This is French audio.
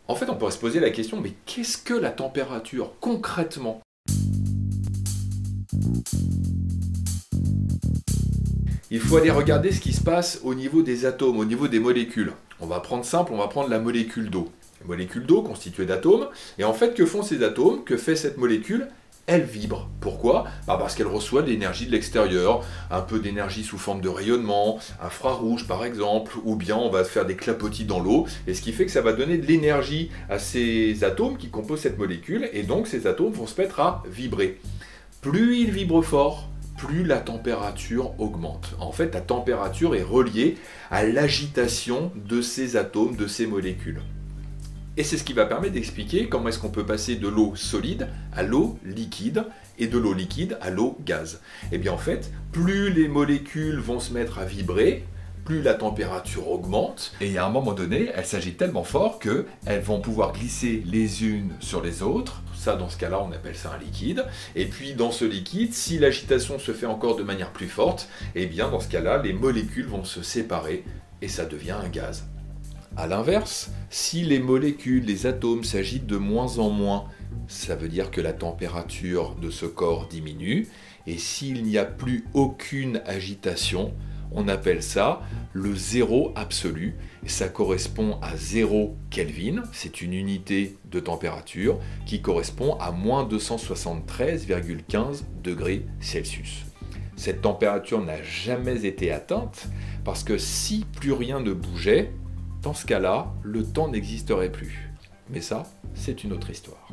En fait, on pourrait se poser la question, mais qu'est-ce que la température concrètement? Il faut aller regarder ce qui se passe au niveau des atomes, au niveau des molécules. On va prendre simple, on va prendre la molécule d'eau. La molécule d'eau constituée d'atomes. Et en fait, que font ces atomes? Que fait cette molécule? Elle vibre. Pourquoi? Parce qu'elle reçoit de l'énergie de l'extérieur, un peu d'énergie sous forme de rayonnement, infrarouge par exemple, ou bien on va faire des clapotis dans l'eau, et ce qui fait que ça va donner de l'énergie à ces atomes qui composent cette molécule, et donc ces atomes vont se mettre à vibrer. Plus ils vibrent fort, plus la température augmente. En fait, la température est reliée à l'agitation de ces atomes, de ces molécules. Et c'est ce qui va permettre d'expliquer comment est-ce qu'on peut passer de l'eau solide à l'eau liquide et de l'eau liquide à l'eau gaz. Et bien en fait, plus les molécules vont se mettre à vibrer, plus la température augmente. Et à un moment donné, elles s'agitent tellement fort qu'elles vont pouvoir glisser les unes sur les autres. Ça, dans ce cas-là, on appelle ça un liquide. Et puis dans ce liquide, si l'agitation se fait encore de manière plus forte, et bien dans ce cas-là, les molécules vont se séparer et ça devient un gaz. A l'inverse, si les molécules, les atomes s'agitent de moins en moins, ça veut dire que la température de ce corps diminue, et s'il n'y a plus aucune agitation, on appelle ça le zéro absolu, et ça correspond à 0 Kelvin, c'est une unité de température qui correspond à moins 273,15 degrés Celsius. Cette température n'a jamais été atteinte, parce que si plus rien ne bougeait, dans ce cas-là, le temps n'existerait plus. Mais ça, c'est une autre histoire.